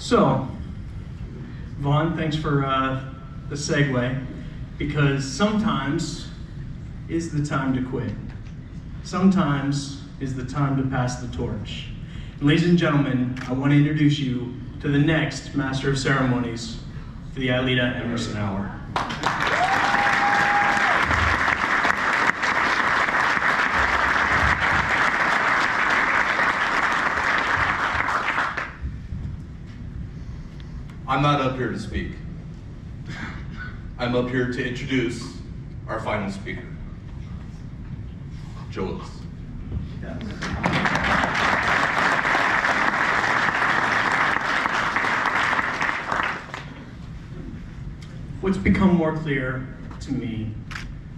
So, Vaughn, thanks for the segue, because sometimes is the time to quit. Sometimes is the time to pass the torch. And ladies and gentlemen, I want to introduce you to the next Master of Ceremonies for the Aelita Emerson Hour. I'm not up here to speak. I'm up here to introduce our final speaker, Willis. What's become more clear to me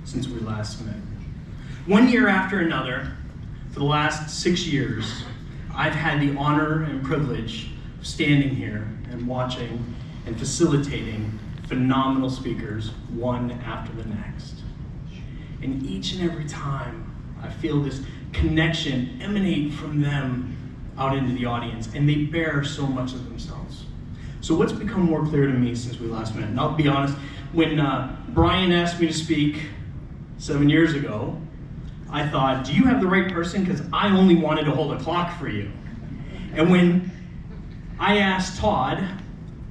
since we last met? One year after another, for the last 6 years, I've had the honor and privilege of standing here and watching and facilitating phenomenal speakers, one after the next. And each and every time, I feel this connection emanate from them out into the audience, and they bear so much of themselves. So what's become more clear to me since we last met? And I'll be honest, when Brian asked me to speak 7 years ago, I thought, do you have the right person? Because I only wanted to hold a clock for you. And when I asked Todd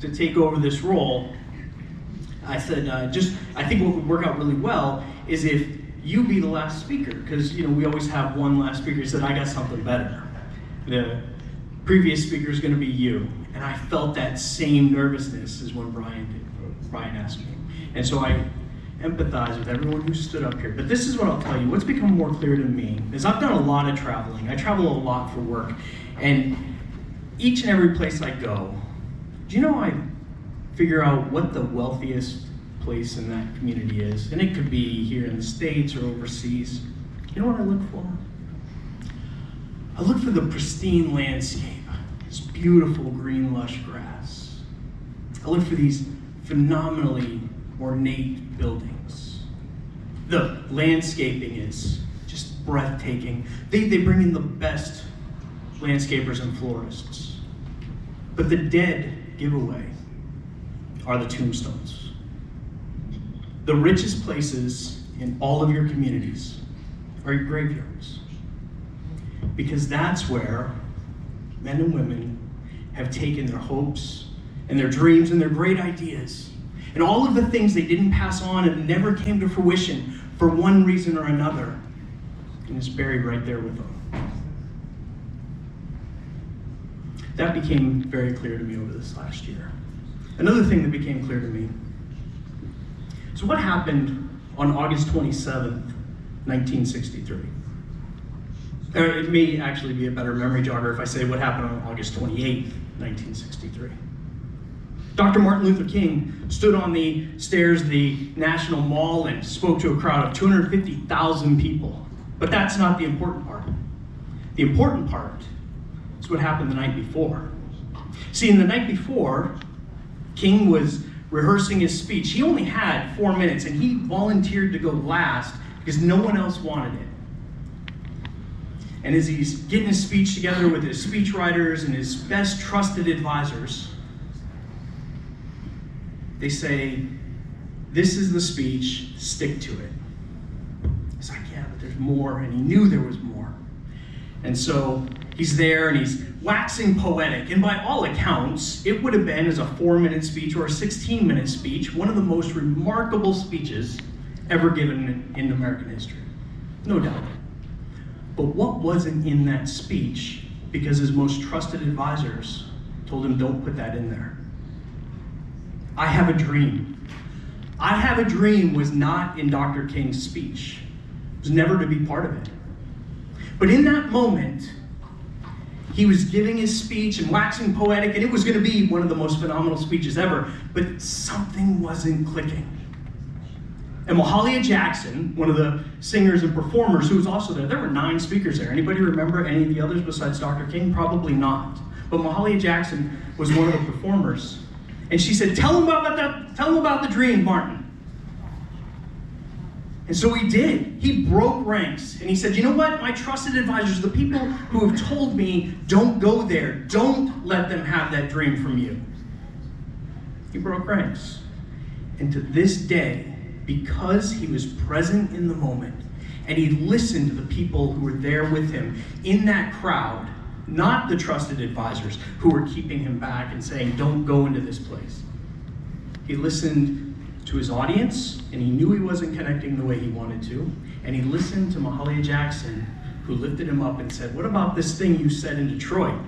to take over this role, I said, I think what would work out really well is if you be the last speaker, because we always have one last speaker. He said, I got something better. The previous speaker is going to be you. And I felt that same nervousness as when Brian asked me. And so I empathize with everyone who stood up here. But this is what I'll tell you. What's become more clear to me is I've done a lot of traveling. I travel a lot for work. And each and every place I go, do you know I figure out what the wealthiest place in that community is? And it could be here in the States or overseas. You know what I look for? I look for the pristine landscape, this beautiful green lush grass. I look for these phenomenally ornate buildings. The landscaping is just breathtaking. They bring in the best landscapers and florists. But the dead giveaway are the tombstones. The richest places in all of your communities are your graveyards. Because that's where men and women have taken their hopes and their dreams and their great ideas and all of the things they didn't pass on and never came to fruition for one reason or another, and it's buried right there with them. That became very clear to me over this last year. Another thing that became clear to me. So what happened on August 27th, 1963? Or it may actually be a better memory jogger if I say what happened on August 28th, 1963. Dr. Martin Luther King stood on the stairs of the National Mall and spoke to a crowd of 250,000 people. But that's not the important part. The important part is what happened the night before. See, in the night before, King was rehearsing his speech. He only had 4 minutes, and he volunteered to go last because no one else wanted it. And as he's getting his speech together with his speechwriters and his best trusted advisors, they say, this is the speech, stick to it. He's like, yeah, but there's more, and he knew there was more. And so he's there and he's waxing poetic, and by all accounts, it would have been as a 4-minute speech or a 16-minute speech, one of the most remarkable speeches ever given in American history. No doubt. But what wasn't in that speech, because his most trusted advisors told him, don't put that in there. I have a dream. I have a dream was not in Dr. King's speech. It was never to be part of it. But in that moment, he was giving his speech and waxing poetic, and it was going to be one of the most phenomenal speeches ever, but something wasn't clicking. And Mahalia Jackson, one of the singers and performers who was also there were 9 speakers there. Anybody remember any of the others besides Dr. King? Probably not. But Mahalia Jackson was one of the performers. And she said, tell him about the dream, Martin. And so he did. He broke ranks. And he said, you know what? My trusted advisors, the people who have told me, don't go there. Don't let them have that dream from you. He broke ranks. And to this day, because he was present in the moment and he listened to the people who were there with him in that crowd, not the trusted advisors who were keeping him back and saying, don't go into this place. He listened to his audience, and he knew he wasn't connecting the way he wanted to, and he listened to Mahalia Jackson, who lifted him up and said, what about this thing you said in Detroit?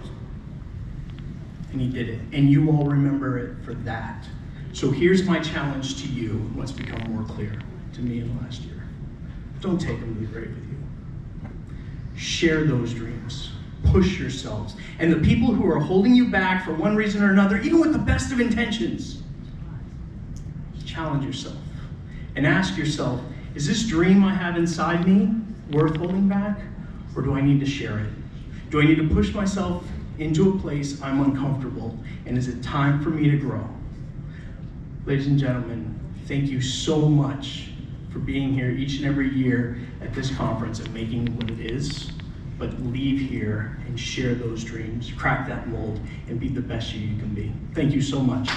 And he did it, and you all remember it for that. So here's my challenge to you, what's become more clear to me in the last year. Don't take them to the grave with you. Share those dreams. Push yourselves. And the people who are holding you back for one reason or another, even with the best of intentions, challenge yourself and ask yourself, is this dream I have inside me worth holding back, or do I need to share it? Do I need to push myself into a place I'm uncomfortable, and is it time for me to grow? Ladies and gentlemen, thank you so much for being here each and every year at this conference and making what it is, but leave here and share those dreams, crack that mold, and be the best you can be. Thank you so much.